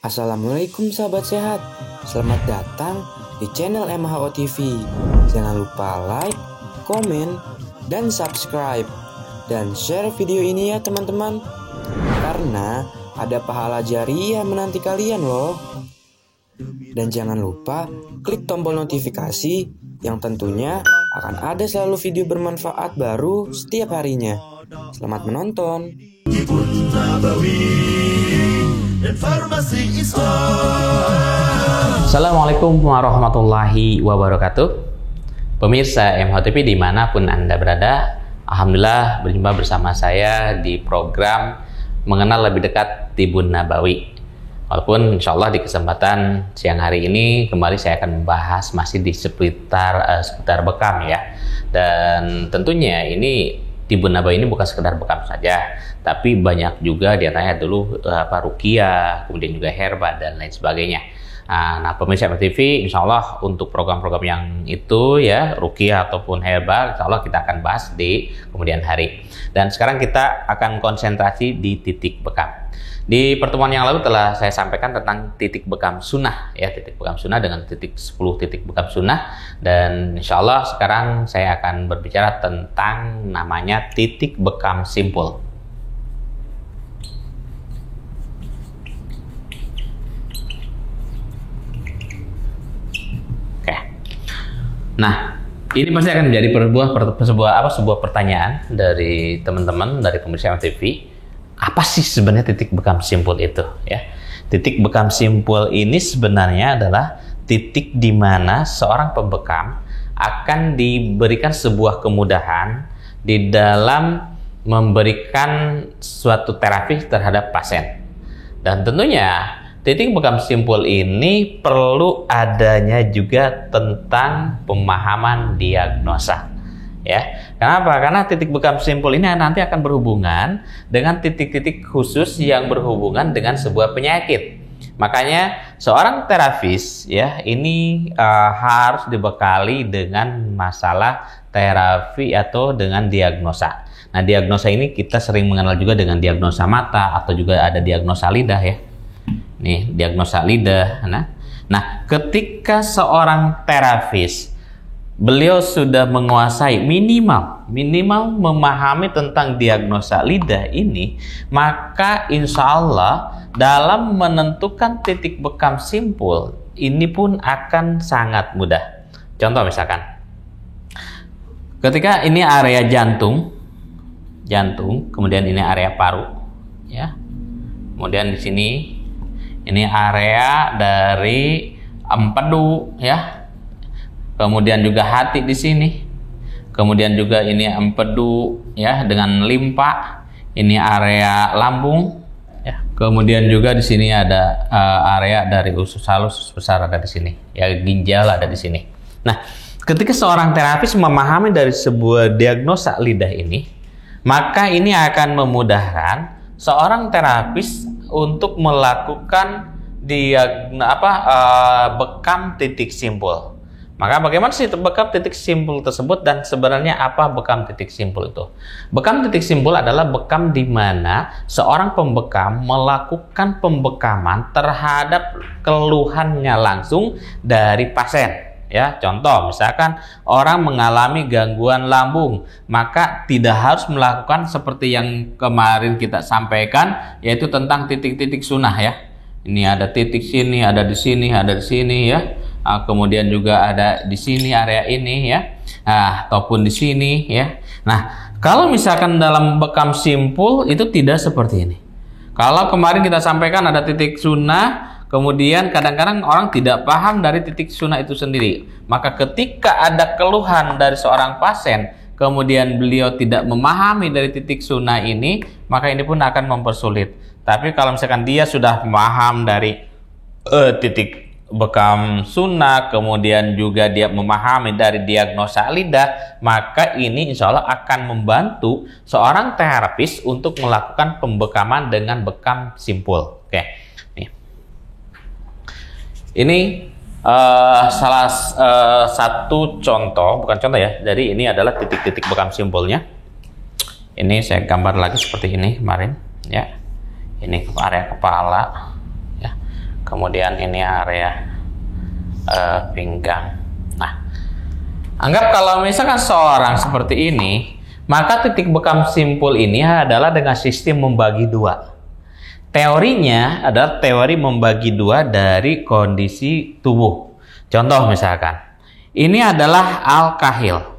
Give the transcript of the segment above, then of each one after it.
Assalamualaikum sahabat sehat. Selamat datang di channel MHO TV. Jangan lupa like, komen, dan subscribe. Dan share video ini ya teman-teman. Karena ada pahala jariah menanti kalian loh. Dan jangan lupa klik tombol notifikasi yang tentunya akan ada selalu video bermanfaat baru setiap harinya. Selamat menonton. Assalamualaikum warahmatullahi wabarakatuh. Pemirsa MHO TV dimanapun Anda berada, alhamdulillah berjumpa bersama saya di program Mengenal Lebih Dekat Tibun Nabawi. Walaupun insya Allah di kesempatan siang hari ini kembali saya akan membahas masih di seputar bekam ya. Dan tentunya ini Tibun Nabawi ini bukan sekedar bekam saja, tapi banyak juga diantaranya dulu ruqyah, kemudian juga herba dan lain sebagainya. Nah pemirsa MHO TV, insya Allah untuk program-program yang itu ya, ruqyah ataupun herba, insya Allah kita akan bahas di kemudian hari. Dan sekarang kita akan konsentrasi di titik bekam. Di pertemuan yang lalu telah saya sampaikan tentang titik bekam sunnah ya, titik bekam sunnah dengan 10 titik bekam sunnah, dan insya Allah sekarang saya akan berbicara tentang namanya titik bekam simpul. Oke. Nah, ini pasti akan menjadi sebuah pertanyaan dari teman-teman dari pemirsa MHO TV. Apa sih sebenarnya titik bekam simpul itu ya? Titik bekam simpul ini sebenarnya adalah titik di mana seorang pembekam akan diberikan sebuah kemudahan di dalam memberikan suatu terapi terhadap pasien. Dan tentunya titik bekam simpul ini perlu adanya juga tentang pemahaman diagnosa. Ya, kenapa? Karena titik bekam simpul ini nanti akan berhubungan dengan titik-titik khusus yang berhubungan dengan sebuah penyakit. Makanya seorang terapis ya ini harus dibekali dengan masalah terapi atau dengan diagnosa. Nah, diagnosa ini kita sering mengenal juga dengan diagnosa mata atau juga ada diagnosa lidah ya. Nih, diagnosa lidah. Nah, ketika seorang terapis beliau sudah menguasai minimal memahami tentang diagnosa lidah ini, maka insya Allah dalam menentukan titik bekam simpul ini pun akan sangat mudah. Contoh misalkan, ketika ini area jantung, kemudian ini area paru, ya, kemudian di sini ini area dari empedu, ya. Kemudian juga hati di sini. Kemudian juga ini empedu ya dengan limpa. Ini area lambung ya. Kemudian juga di sini ada area dari usus halus, usus besar ada di sini. Ya, ginjal ada di sini. Nah, ketika seorang terapis memahami dari sebuah diagnosa lidah ini, maka ini akan memudahkan seorang terapis untuk melakukan bekam titik simpul. Maka bagaimana sih bekam titik simpul tersebut dan sebenarnya apa bekam titik simpul itu? Bekam titik simpul adalah bekam di mana seorang pembekam melakukan pembekaman terhadap keluhannya langsung dari pasien. Ya, contoh misalkan orang mengalami gangguan lambung, maka tidak harus melakukan seperti yang kemarin kita sampaikan, yaitu tentang titik-titik sunnah ya. Ini ada titik sini, ada di sini, ada di sini ya. Kemudian juga ada di sini area ini ya, ataupun di sini ya. Nah, kalau misalkan dalam bekam simpul itu tidak seperti ini. Kalau kemarin kita sampaikan ada titik sunnah, kemudian kadang-kadang orang tidak paham dari titik sunnah itu sendiri. Maka ketika ada keluhan dari seorang pasien, kemudian beliau tidak memahami dari titik sunnah ini, maka ini pun akan mempersulit. Tapi kalau misalkan dia sudah paham dari titik bekam sunnah, kemudian juga dia memahami dari diagnosa lidah, maka ini insya Allah akan membantu seorang terapis untuk melakukan pembekaman dengan bekam simpul. Oke, nih. Ini salah satu contoh, bukan contoh ya, jadi ini adalah titik-titik bekam simpulnya. Ini saya gambar lagi seperti ini kemarin, ya. Ini area kepala, ya. kemudian ini area pinggang. Nah, anggap kalau misalkan seorang seperti ini, maka titik bekam simpul ini adalah dengan sistem membagi dua. Teorinya adalah teori membagi dua dari kondisi tubuh. Contoh misalkan, ini adalah alkahil.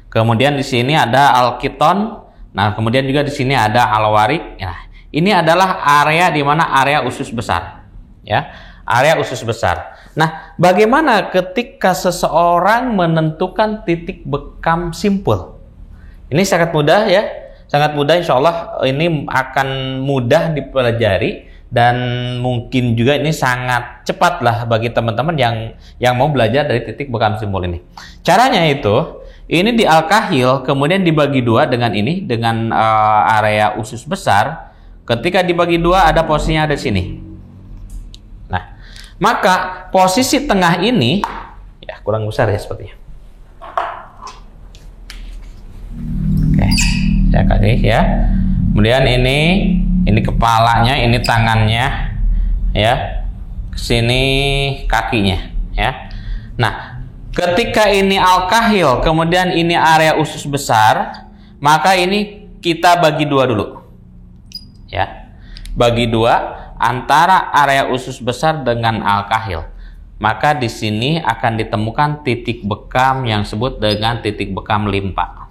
Kemudian di sini ada alkiton. Nah, kemudian juga di sini ada alwarik. Nah, ini adalah area di mana area usus besar. Ya, area usus besar. Nah, bagaimana ketika seseorang menentukan titik bekam simpul? Ini sangat mudah ya, sangat mudah. Insya Allah ini akan mudah dipelajari dan mungkin juga ini sangat cepat lah bagi teman-teman yang mau belajar dari titik bekam simpul ini. Caranya itu, ini di alkahil kemudian dibagi dua dengan ini, dengan area usus besar. Ketika dibagi dua ada posisinya ada di sini. Nah, maka posisi tengah ini ya kurang besar ya sepertinya. Oke, saya kasih ya. Kemudian ini kepalanya, ini tangannya, ya. Sini kakinya, ya. Nah, ketika ini alkahil, kemudian ini area usus besar, maka ini kita bagi dua dulu, ya. Bagi dua antara area usus besar dengan alkahil. Maka di sini akan ditemukan titik bekam yang disebut dengan titik bekam limpa.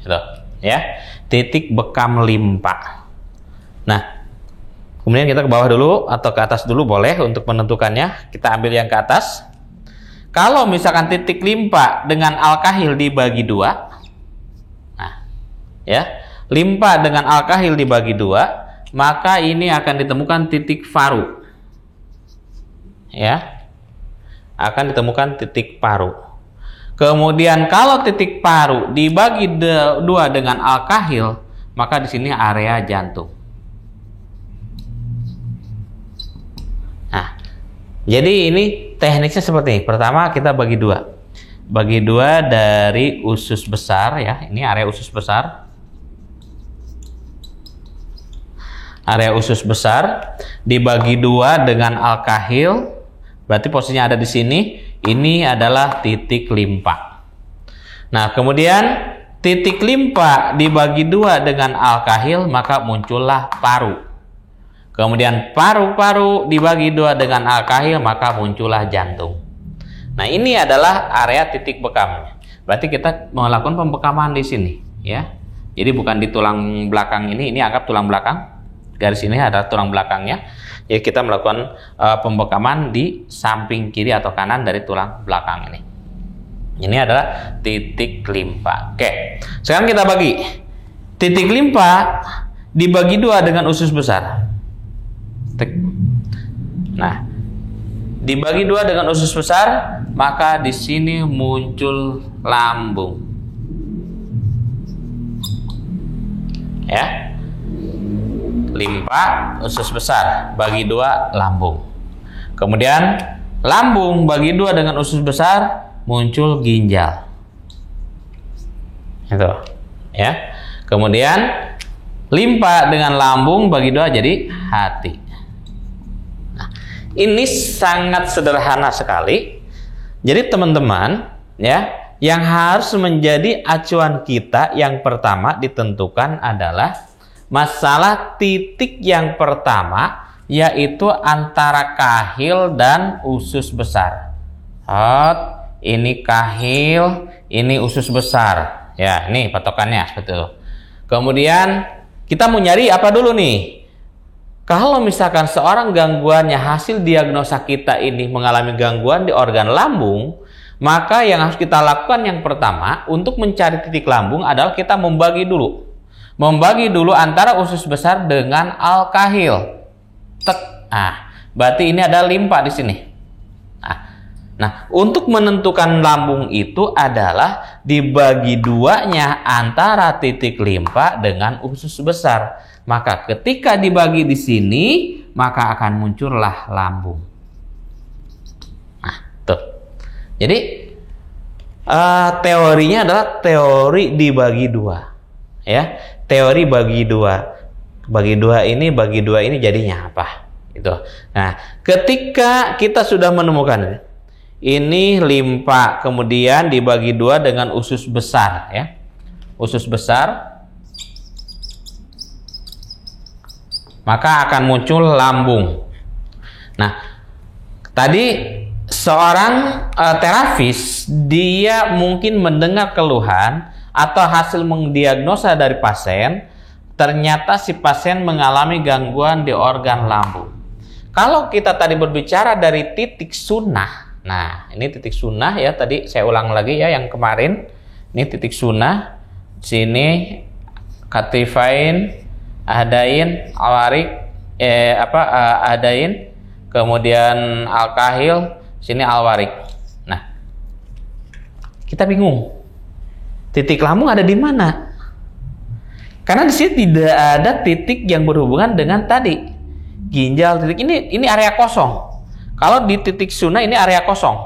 Gitu, ya. Titik bekam limpa. Nah, kemudian kita ke bawah dulu atau ke atas dulu boleh untuk menentukannya. Kita ambil yang ke atas. Kalau misalkan titik limpa dengan alkahil dibagi dua, nah, ya, limpa dengan alkahil dibagi dua, maka ini akan ditemukan titik paru, ya, akan ditemukan titik paru. Kemudian kalau titik paru dibagi dua dengan alkahil, maka di sini area jantung. Nah, jadi ini tekniknya seperti ini. Pertama kita bagi dua dari usus besar, ya, ini area usus besar. Area usus besar dibagi dua dengan alkahil, berarti posisinya ada di sini. Ini adalah titik limpa. Nah, kemudian titik limpa dibagi dua dengan alkahil, maka muncullah paru. Kemudian paru-paru dibagi dua dengan alkahil, maka muncullah jantung. Nah, ini adalah area titik bekamnya. Berarti kita melakukan pembekaman di sini, ya. Jadi bukan di tulang belakang ini anggap tulang belakang. Garis ini ada tulang belakangnya. Ya, kita melakukan pembekaman di samping kiri atau kanan dari tulang belakang ini. Ini adalah titik limpa. Oke, sekarang kita bagi. Titik limpa dibagi dua dengan usus besar. Nah, dibagi dua dengan usus besar, maka di sini muncul lambung. Ya. Limpa, usus besar, bagi dua lambung. Kemudian lambung bagi dua dengan usus besar, muncul ginjal. Itu, ya. Kemudian limpa dengan lambung bagi dua jadi hati. Nah, ini sangat sederhana sekali. Jadi teman-teman, ya, yang harus menjadi acuan kita yang pertama ditentukan adalah masalah titik yang pertama, yaitu antara kahil dan usus besar. Ini kahil, ini usus besar. Ya, ini patokannya seperti itu. Kemudian kita mau nyari apa dulu nih? Kalau misalkan seorang gangguannya hasil diagnosa kita ini mengalami gangguan di organ lambung, maka yang harus kita lakukan yang pertama untuk mencari titik lambung adalah kita membagi dulu antara usus besar dengan alkahil. Berarti ini ada limpa di sini. Nah, untuk menentukan lambung itu adalah dibagi duanya antara titik limpa dengan usus besar. Maka ketika dibagi di sini, maka akan muncullah lambung. Nah, tuh. Jadi teorinya adalah teori dibagi dua. Ya, teori bagi dua ini jadinya apa? Itu. Nah, ketika kita sudah menemukan ini limpa, kemudian dibagi 2 dengan usus besar, ya. Usus besar, maka akan muncul lambung. Nah, tadi seorang terapis, dia mungkin mendengar keluhan atau hasil mendiagnosa dari pasien, ternyata si pasien mengalami gangguan di organ lambung. Kalau kita tadi berbicara dari titik sunnah, nah ini titik sunnah ya, tadi saya ulang lagi ya yang kemarin, ini titik sunnah, sini katifain, ahdain, alwarik, ahdain, kemudian al-kahil, sini alwarik. Nah, kita bingung, titik lambung ada di mana? Karena di sini tidak ada titik yang berhubungan dengan tadi ginjal. Titik ini area kosong. Kalau di titik sunnah ini area kosong.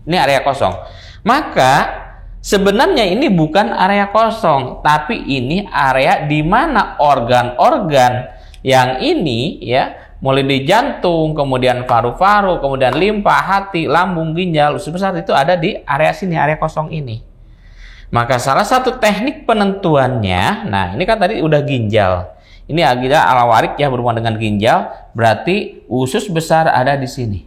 Ini area kosong. Maka sebenarnya ini bukan area kosong, tapi ini area di mana organ-organ yang ini ya, mulai di jantung, kemudian paru-paru, kemudian limpa, hati, lambung, ginjal, usus besar itu ada di area sini, area kosong ini. Maka salah satu teknik penentuannya, nah ini kan tadi udah ginjal. Ini agenda alwarik ya, berhubungan dengan ginjal, berarti usus besar ada di sini.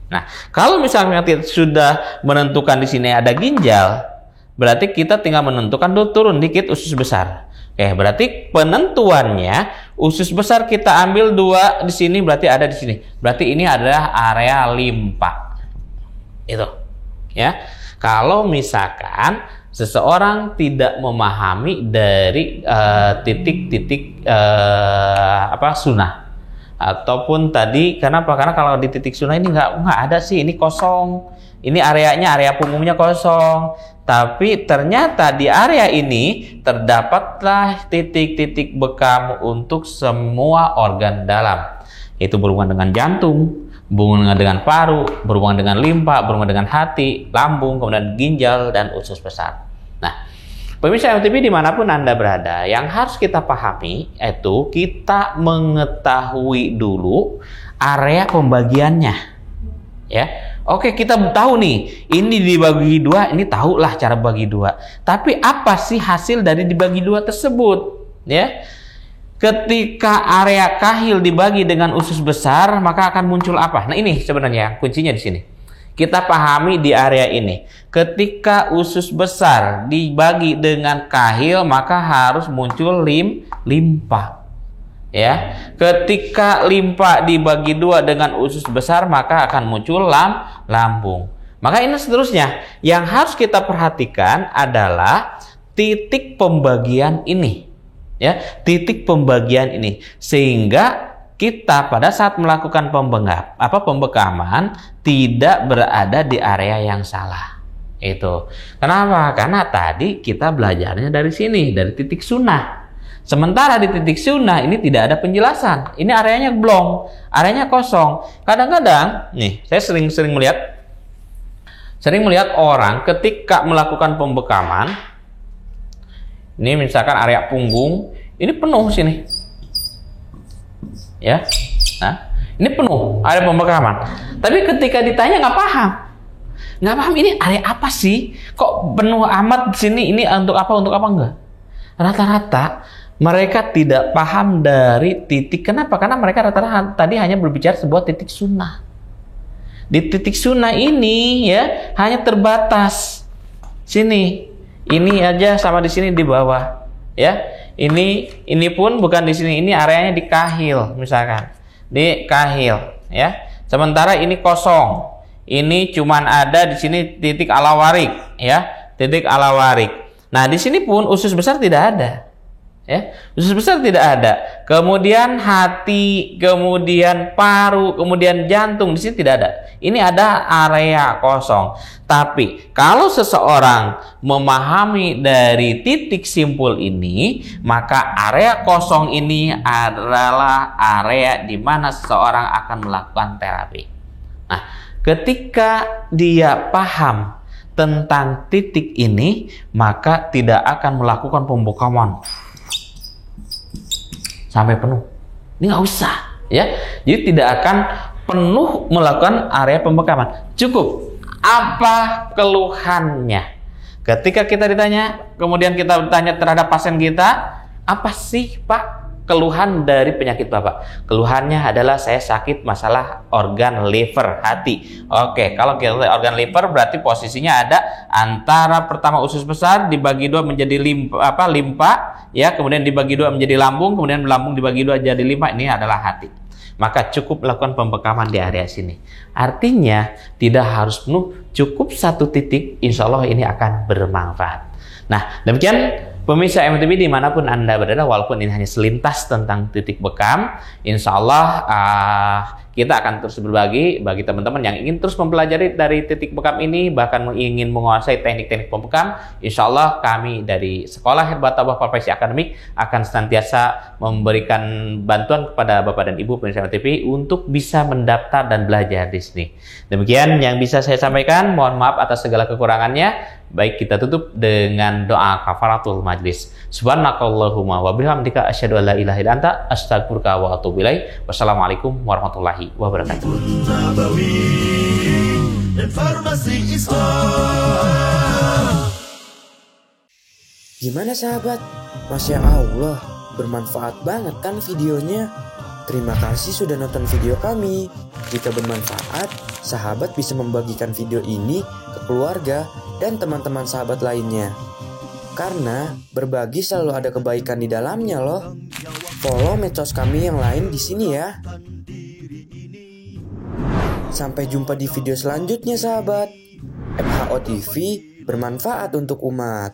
Nah, kalau misalnya kita sudah menentukan di sini ada ginjal, berarti kita tinggal menentukan turun dikit usus besar. Oke, berarti penentuannya usus besar kita ambil 2 di sini, berarti ada di sini. Berarti ini adalah area limpa. Itu. Ya. Kalau misalkan seseorang tidak memahami dari titik-titik sunnah, ataupun tadi kenapa? Karena kalau di titik sunnah ini nggak ada sih, ini kosong, ini areanya, area punggungnya kosong, tapi ternyata di area ini terdapatlah titik-titik bekam untuk semua organ dalam, itu berhubungan dengan jantung, berhubungan dengan paru, berhubungan dengan limpa, berhubungan dengan hati, lambung, kemudian ginjal, dan usus besar. Nah, pemirsa MTV dimanapun Anda berada, yang harus kita pahami itu kita mengetahui dulu area pembagiannya. Ya, oke, kita tahu nih, ini dibagi 2, ini tahulah cara bagi 2. Tapi apa sih hasil dari dibagi 2 tersebut? Ya. Ketika area kahil dibagi dengan usus besar, maka akan muncul apa? Nah, ini sebenarnya kuncinya di sini. Kita pahami di area ini. Ketika usus besar dibagi dengan kahil, maka harus muncul limpa. Ya. Ketika limpa dibagi 2 dengan usus besar, maka akan muncul lambung. Maka ini seterusnya. Yang harus kita perhatikan adalah titik pembagian ini. Ya, titik pembagian ini, sehingga kita pada saat melakukan pembekaman tidak berada di area yang salah. Itu kenapa? Karena tadi kita belajarnya dari sini, dari titik sunnah. Sementara di titik sunnah ini tidak ada penjelasan, ini areanya blong, areanya kosong. Kadang-kadang nih, saya sering melihat orang ketika melakukan pembekaman. Ini misalkan area punggung, ini penuh sini. Ya. Nah, ini penuh area pembekaman. Tapi ketika ditanya nggak paham ini area apa sih? Kok penuh amat di sini? Ini untuk apa enggak? Rata-rata mereka tidak paham dari titik. Kenapa? Karena mereka rata-rata tadi hanya berbicara sebuah titik sunnah. Di titik sunnah ini ya hanya terbatas sini. Ini aja sama di sini di bawah, ya. Ini pun bukan di sini. Ini areanya di kahil, misalkan di kahil, ya. Sementara ini kosong. Ini cuman ada di sini titik alawarik, ya, titik alawarik. Nah, di sini pun usus besar tidak ada, ya. Usus besar tidak ada. Kemudian hati, kemudian paru, kemudian jantung di sini tidak ada. Ini ada area kosong. Tapi kalau seseorang memahami dari titik simpul ini, maka area kosong ini adalah area di mana seseorang akan melakukan terapi. Nah, ketika dia paham tentang titik ini, maka tidak akan melakukan pembekaman sampai penuh. Ini nggak usah. Ya, jadi tidak akan penuh melakukan area pembekaman. Cukup apa keluhannya? Ketika kita ditanya, kemudian kita bertanya terhadap pasien kita, apa sih Pak keluhan dari penyakit Bapak? Keluhannya adalah saya sakit masalah organ liver, hati. Oke, kalau kita organ liver berarti posisinya ada antara pertama usus besar dibagi dua menjadi limpa, ya, kemudian dibagi dua menjadi lambung, kemudian lambung dibagi dua jadi limpa. Ini adalah hati. Maka cukup melakukan pembekaman di area sini. Artinya tidak harus penuh, cukup satu titik, insya Allah ini akan bermanfaat. Nah, demikian pemirsa MTV dimanapun Anda berada, walaupun ini hanya selintas tentang titik bekam, insya Allah kita akan terus berbagi bagi teman-teman yang ingin terus mempelajari dari titik bekam ini, bahkan ingin menguasai teknik-teknik pembekam. Insya Allah kami dari Sekolah Herbatabah Profesi Akademik akan senantiasa memberikan bantuan kepada Bapak dan Ibu pemirsa MTV untuk bisa mendaftar dan belajar di sini. Demikian yang bisa saya sampaikan, mohon maaf atas segala kekurangannya. Baik, kita tutup dengan doa kafaratul majlis. Subhanakallahumma wa bihamdika asyhadu an la ilaha illa anta astaghfiruka wa atubu ilaik. Wassalamualaikum warahmatullahi wabarakatuh. Gimana sahabat? Masya Allah, bermanfaat banget kan videonya? Terima kasih sudah nonton video kami. Jika bermanfaat, sahabat bisa membagikan video ini ke keluarga dan teman-teman sahabat lainnya. Karena berbagi selalu ada kebaikan di dalamnya loh. Follow medsos kami yang lain di sini ya. Sampai jumpa di video selanjutnya sahabat. MHO TV bermanfaat untuk umat.